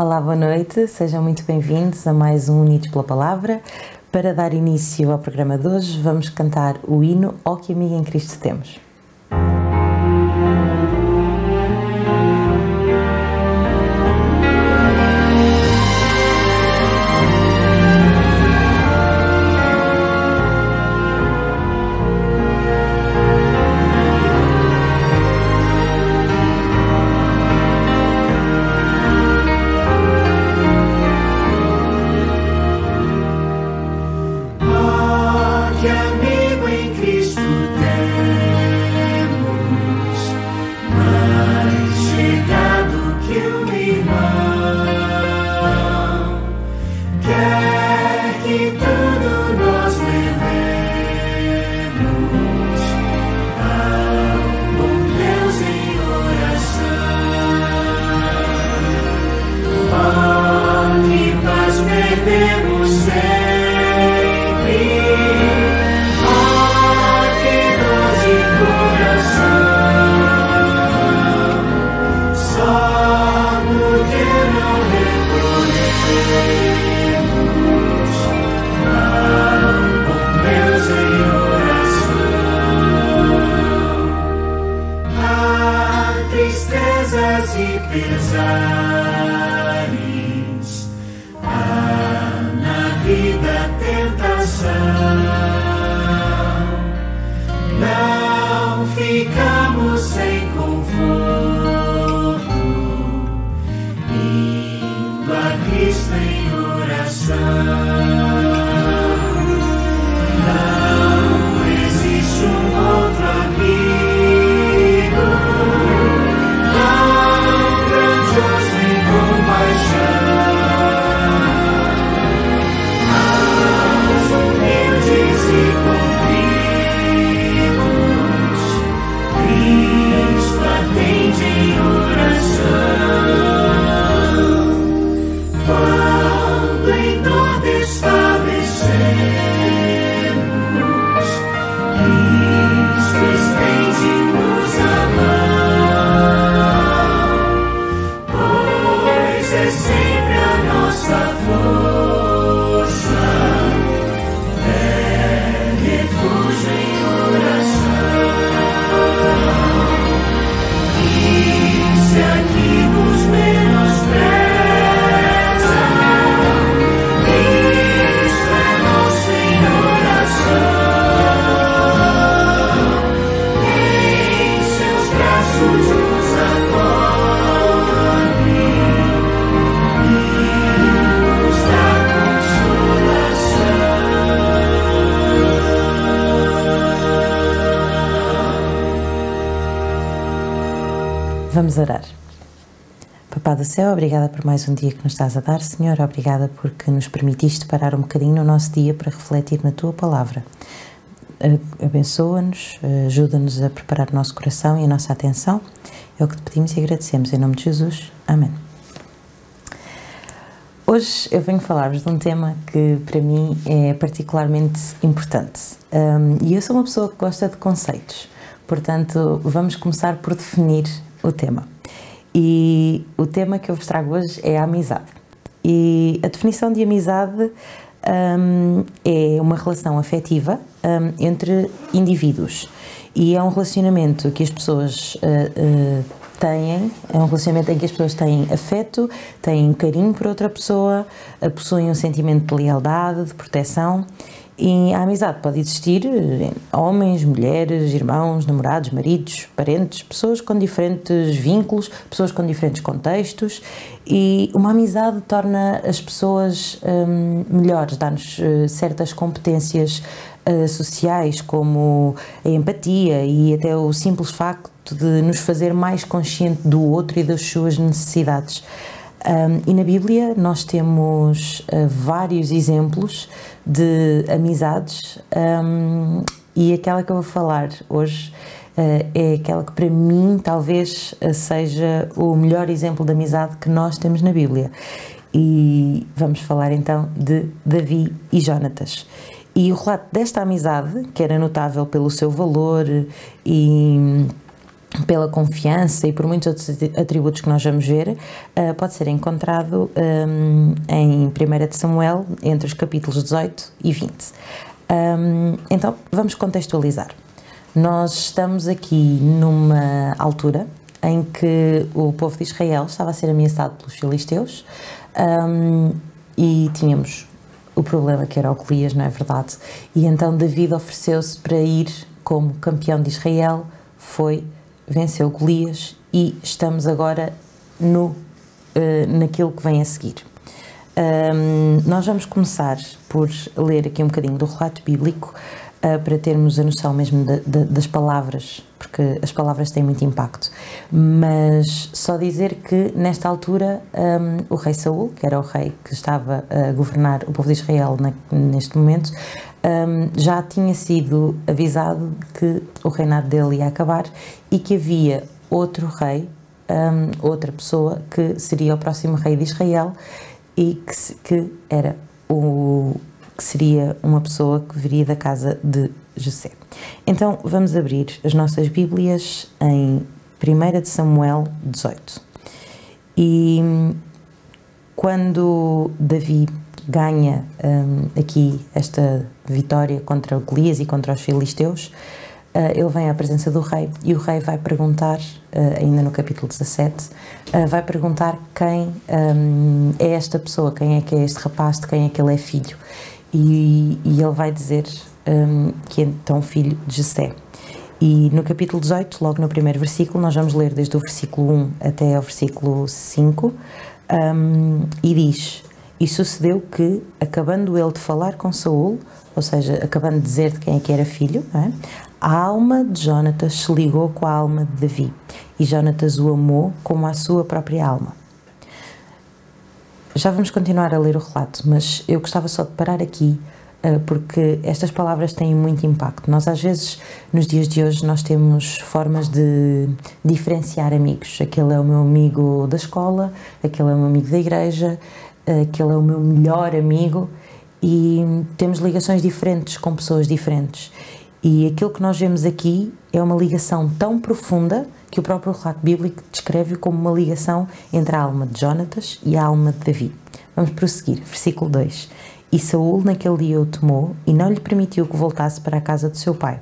Olá, boa noite, sejam muito bem-vindos a mais um Unidos pela Palavra. Para dar início ao programa de hoje, vamos cantar o hino Ó que amigo em Cristo temos. Vamos orar. Papá do céu, obrigada por mais um dia que nos estás a dar, Senhor. Obrigada porque nos permitiste parar um bocadinho no nosso dia para refletir na Tua Palavra. Abençoa-nos, ajuda-nos a preparar o nosso coração e a nossa atenção. É o que te pedimos e agradecemos. Em nome de Jesus. Amém. Hoje eu venho falar-vos de um tema que para mim é particularmente importante. E eu sou uma pessoa que gosta de conceitos. Portanto, vamos começar por definir o tema. E o tema que eu vos trago hoje é a amizade. E a definição de amizade é uma relação afetiva entre indivíduos. E é um relacionamento que as pessoas têm, é um relacionamento em que as pessoas têm afeto, têm carinho por outra pessoa, possuem um sentimento de lealdade, de proteção. E a amizade pode existir em homens, mulheres, irmãos, namorados, maridos, parentes, pessoas com diferentes vínculos, pessoas com diferentes contextos, e uma amizade torna as pessoas melhores, dá-nos certas competências sociais, como a empatia e até o simples facto de nos fazer mais consciente do outro e das suas necessidades. E na Bíblia nós temos vários exemplos de amizades, e aquela que eu vou falar hoje é aquela que para mim talvez seja o melhor exemplo de amizade que nós temos na Bíblia. E vamos falar então de Davi e Jónatas. E o relato desta amizade, que era notável pelo seu valor e pela confiança e por muitos outros atributos que nós vamos ver, pode ser encontrado em 1 de Samuel, entre os capítulos 18 e 20. Então, vamos contextualizar. Nós estamos aqui numa altura em que o povo de Israel estava a ser ameaçado pelos filisteus, e tínhamos o problema que era o Golias, não é verdade? E então David ofereceu-se para ir como campeão de Israel, venceu Golias e estamos agora naquilo que vem a seguir. Nós vamos começar por ler aqui um bocadinho do relato bíblico, para termos a noção mesmo das palavras, porque as palavras têm muito impacto, mas só dizer que nesta altura o rei Saul, que era o rei que estava a governar o povo de Israel neste momento, já tinha sido avisado que o reinado dele ia acabar e que havia outro rei, outra pessoa que seria o próximo rei de Israel e que seria uma pessoa que viria da casa de Jessé. Então vamos abrir as nossas Bíblias em 1 de Samuel 18. E quando Davi ganha aqui esta vitória contra Golias e contra os filisteus, ele vem à presença do rei e o rei vai perguntar, ainda no capítulo 17, vai perguntar quem é esta pessoa, quem é que é este rapaz, de quem é que ele é filho. E ele vai dizer que é então filho de Jessé. E no capítulo 18, logo no primeiro versículo, nós vamos ler desde o versículo 1 até ao versículo 5, e diz: E sucedeu que, acabando ele de falar com Saul, ou seja, acabando de dizer de quem é que era filho, não é? A alma de Jonatas se ligou com a alma de Davi, e Jonatas o amou como a sua própria alma. Já vamos continuar a ler o relato, mas eu gostava só de parar aqui, porque estas palavras têm muito impacto. Nós às vezes, nos dias de hoje, nós temos formas de diferenciar amigos. Aquele é o meu amigo da escola, aquele é o meu amigo da igreja, aquele é o meu melhor amigo, e temos ligações diferentes com pessoas diferentes. E aquilo que nós vemos aqui é uma ligação tão profunda que o próprio relato bíblico descreve como uma ligação entre a alma de Jonatas e a alma de Davi. Vamos prosseguir, versículo 2. E Saul naquele dia o tomou e não lhe permitiu que voltasse para a casa do seu pai.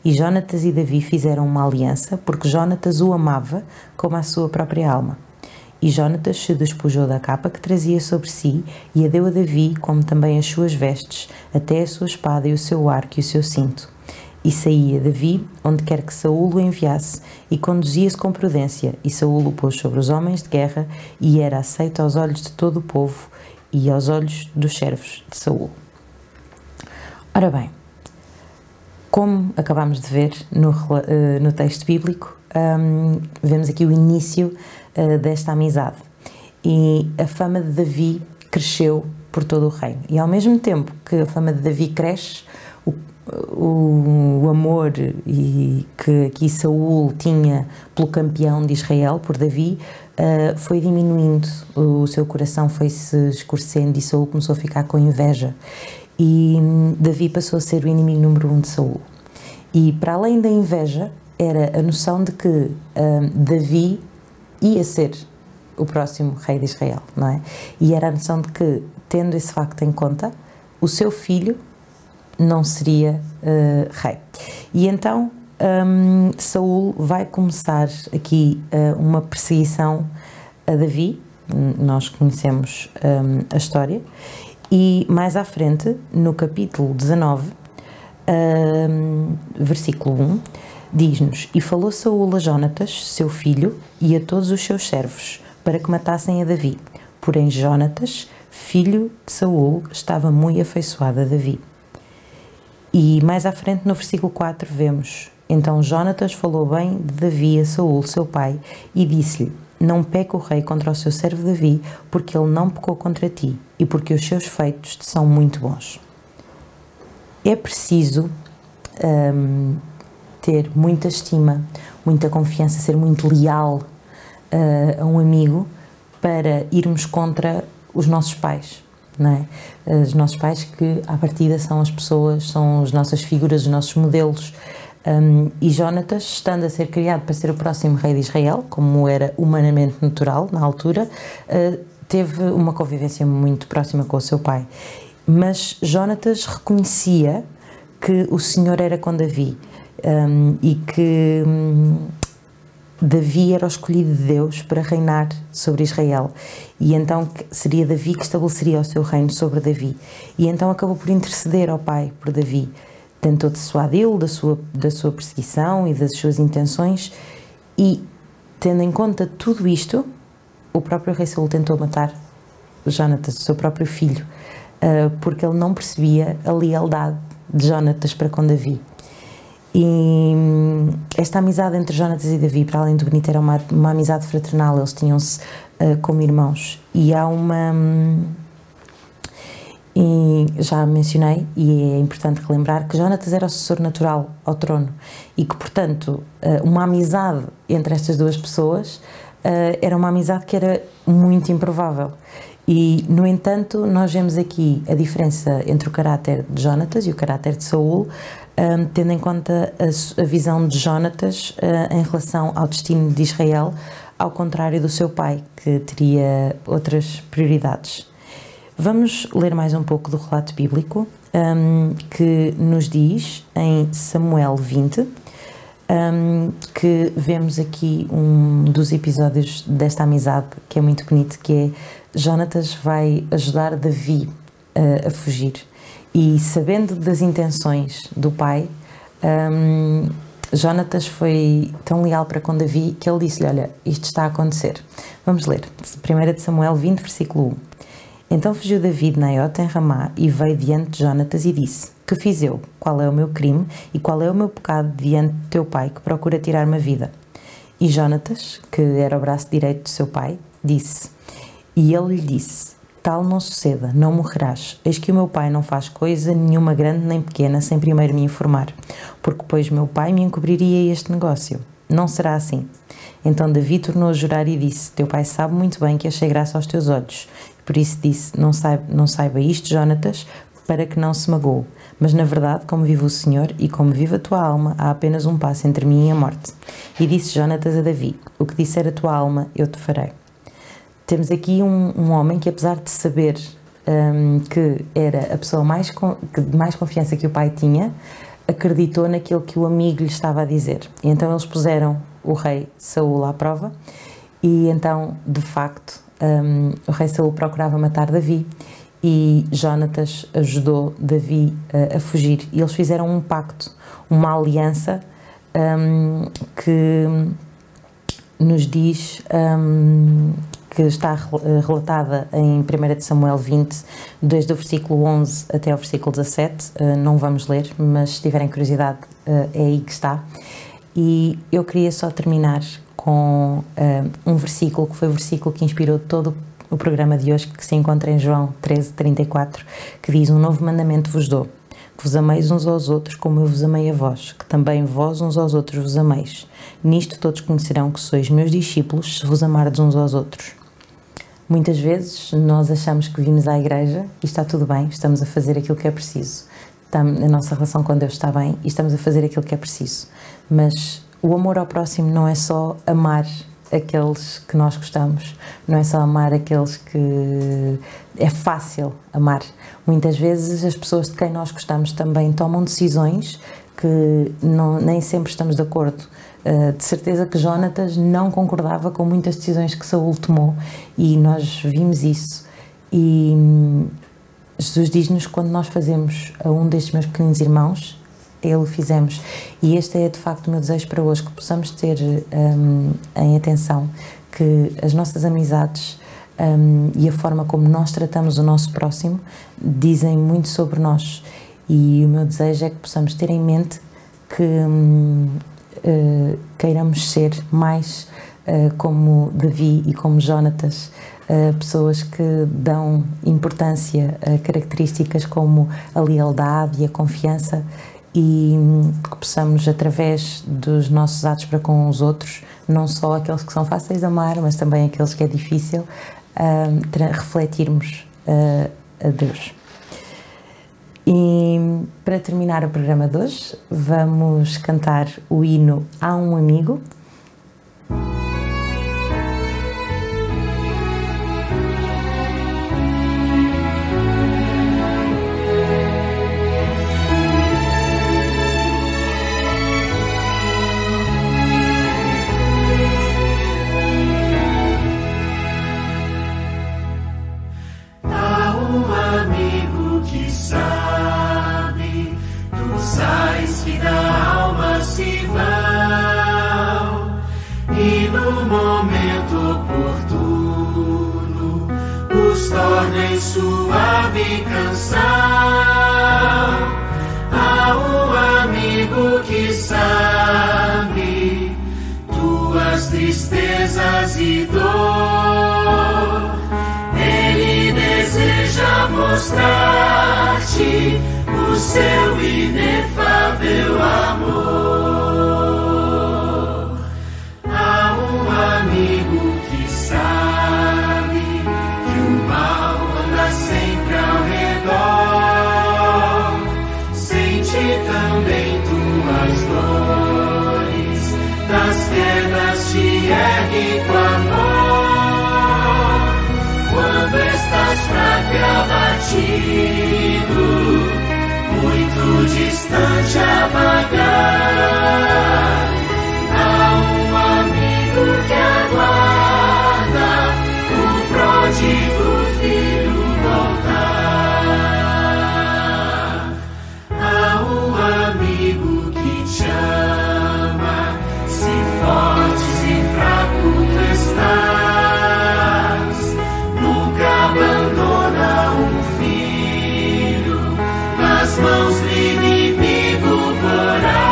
E Jonatas e Davi fizeram uma aliança, porque Jonatas o amava como a sua própria alma. E Jonatas se despojou da capa que trazia sobre si e a deu a Davi, como também as suas vestes, até a sua espada e o seu arco e o seu cinto. E saía Davi, onde quer que Saul o enviasse, e conduzia-se com prudência, e Saul o pôs sobre os homens de guerra, e era aceito aos olhos de todo o povo, e aos olhos dos servos de Saul. Ora bem, como acabámos de ver no texto bíblico, vemos aqui o início desta amizade, e a fama de Davi cresceu por todo o reino, e ao mesmo tempo que a fama de Davi cresce, o amor que aqui Saul tinha pelo campeão de Israel, por Davi, foi diminuindo, o seu coração foi-se escurecendo e Saul começou a ficar com inveja e Davi passou a ser o inimigo número 1 de Saul. E para além da inveja, era a noção de que Davi ia ser o próximo rei de Israel, não é? E era a noção de que, tendo esse facto em conta, o seu filho não seria rei. E então Saul vai começar aqui uma perseguição a Davi. Nós conhecemos a história, e mais à frente, no capítulo 19, versículo 1, diz-nos: E falou Saul a Jonatas, seu filho, e a todos os seus servos, para que matassem a Davi. Porém Jonatas, filho de Saul, estava muito afeiçoado a Davi. E mais à frente, no versículo 4, vemos: Então Jonatas falou bem de Davi a Saul, seu pai, e disse-lhe: Não peque o rei contra o seu servo Davi, porque ele não pecou contra ti, e porque os seus feitos te são muito bons. É preciso ter muita estima, muita confiança, ser muito leal a um amigo para irmos contra os nossos pais. Não é? Os nossos pais, que à partida são as pessoas, são as nossas figuras, os nossos modelos, E Jónatas, estando a ser criado para ser o próximo rei de Israel, como era humanamente natural na altura, teve uma convivência muito próxima com o seu pai. Mas Jónatas reconhecia que o Senhor era com Davi, e que Davi era o escolhido de Deus para reinar sobre Israel, e então seria Davi que estabeleceria o seu reino sobre Davi, e então acabou por interceder ao pai por Davi. Tentou dissuadi-lo da sua perseguição e das suas intenções, e tendo em conta tudo isto, o próprio rei Saul tentou matar Jónatas, o seu próprio filho, porque ele não percebia a lealdade de Jónatas para com Davi. E esta amizade entre Jónatas e Davi, para além do bonito, era uma amizade fraternal. Eles tinham-se como irmãos, e há uma... E já mencionei, e é importante relembrar, que Jónatas era o sucessor natural ao trono, e que, portanto, uma amizade entre estas duas pessoas era uma amizade que era muito improvável. E, no entanto, nós vemos aqui a diferença entre o caráter de Jónatas e o caráter de Saul, tendo em conta a visão de Jónatas em relação ao destino de Israel, ao contrário do seu pai, que teria outras prioridades. Vamos ler mais um pouco do relato bíblico, que nos diz, em Samuel 20, que vemos aqui um dos episódios desta amizade, que é muito bonito, que é Jónatas vai ajudar Davi a fugir. E, sabendo das intenções do pai, Jónatas foi tão leal para com Davi que ele disse-lhe: olha, isto está a acontecer. Vamos ler, 1 de Samuel 20, versículo 1. Então fugiu Davi de Naiote em Ramá e veio diante de Jónatas e disse: que fiz eu? Qual é o meu crime e qual é o meu pecado diante de teu pai, que procura tirar-me a vida? E Jónatas, que era o braço direito de seu pai, disse, e ele lhe disse: tal não suceda, não morrerás. Eis que o meu pai não faz coisa nenhuma grande nem pequena sem primeiro me informar, porque depois meu pai me encobriria este negócio. Não será assim. Então Davi tornou a jurar e disse: teu pai sabe muito bem que achei graça aos teus olhos. Por isso disse: não saiba isto, Jónatas, para que não se magoe. Mas na verdade, como vive o Senhor e como vive a tua alma, há apenas um passo entre mim e a morte. E disse Jónatas a Davi: o que disser a tua alma, eu te farei. Temos aqui um homem que, apesar de saber que era a pessoa de mais confiança que o pai tinha, acreditou naquilo que o amigo lhe estava a dizer. E então eles puseram o rei Saul à prova, e então, de facto, o rei Saul procurava matar Davi, e Jónatas ajudou Davi a fugir. E eles fizeram um pacto, uma aliança, que nos diz, que está relatada em 1 de Samuel 20, desde o versículo 11 até o versículo 17. Não vamos ler, mas se tiverem curiosidade, é aí que está. E eu queria só terminar com um versículo, que foi o versículo que inspirou todo o programa de hoje, que se encontra em João 13:34, que diz: um novo mandamento vos dou, que vos ameis uns aos outros como eu vos amei a vós, que também vós uns aos outros vos ameis. Nisto todos conhecerão que sois meus discípulos, se vos amardes uns aos outros. Muitas vezes nós achamos que vimos à igreja e está tudo bem, estamos a fazer aquilo que é preciso, a nossa relação com Deus está bem e estamos a fazer aquilo que é preciso, mas o amor ao próximo não é só amar aqueles que nós gostamos, não é só amar aqueles que é fácil amar. Muitas vezes as pessoas de quem nós gostamos também tomam decisões que nem sempre estamos de acordo. De certeza que Jónatas não concordava com muitas decisões que Saul tomou, e nós vimos isso. E Jesus diz-nos que quando nós fazemos a um destes meus pequeninos irmãos, ele o fizemos. E este é de facto o meu desejo para hoje, que possamos ter em atenção que as nossas amizades e a forma como nós tratamos o nosso próximo dizem muito sobre nós. E o meu desejo é que possamos ter em mente que queiramos ser mais como Davi e como Jónatas, pessoas que dão importância a características como a lealdade e a confiança, e que possamos, através dos nossos atos para com os outros, não só aqueles que são fáceis de amar, mas também aqueles que é difícil, refletirmos a Deus. E para terminar o programa de hoje, vamos cantar o hino Há um Amigo. E no momento oportuno os torna em suave canção. Há um amigo que sabe tuas tristezas e dor. Ele deseja mostrar-te o seu inefável amor. Amigo que sabe que o mal anda sempre ao redor, sente também tuas dores, das quedas te ergue com amor. Quando estás fraco e abatido, muito distante a vagar, que aguarda o pródigo filho voltar. Há um amigo que te ama, se fortes e fraco tu estás, nunca abandona um filho nas mãos do inimigo voraz.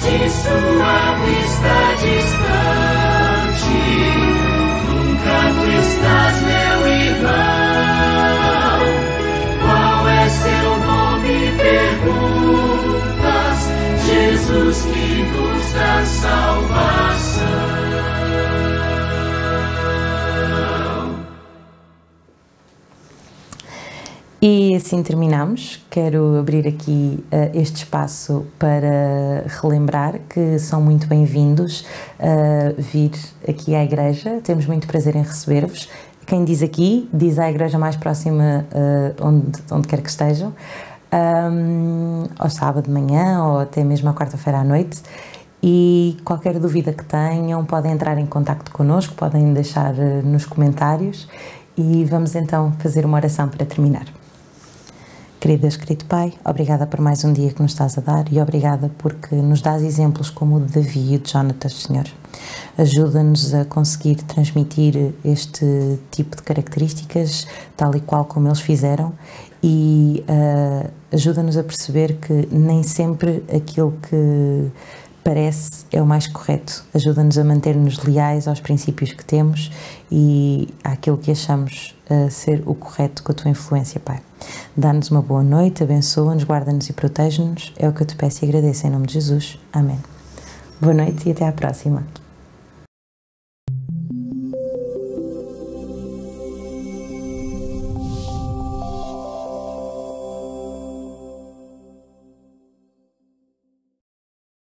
De sua vista distante, nunca tu estás, meu irmão. Qual é seu nome? Perguntas. Jesus que nos dá salvação. E assim terminamos. Quero abrir aqui este espaço para relembrar que são muito bem-vindos a vir aqui à igreja. Temos muito prazer em receber-vos. Quem diz aqui, diz à igreja mais próxima onde quer que estejam, ao sábado de manhã ou até mesmo à quarta-feira à noite. E qualquer dúvida que tenham, podem entrar em contacto connosco, podem deixar nos comentários e vamos então fazer uma oração para terminar. Querido Deus, querido Pai, obrigada por mais um dia que nos estás a dar e obrigada porque nos dás exemplos como o de Davi e o de Jonatas, Senhor. Ajuda-nos a conseguir transmitir este tipo de características tal e qual como eles fizeram e ajuda-nos a perceber que nem sempre aquilo que parece é o mais correto. Ajuda-nos a manter-nos leais aos princípios que temos e àquilo que achamos ser o correto com a tua influência, Pai. Dá-nos uma boa noite, abençoa-nos, guarda-nos e protege-nos. É o que eu te peço e agradeço em nome de Jesus. Amém. Boa noite e até à próxima.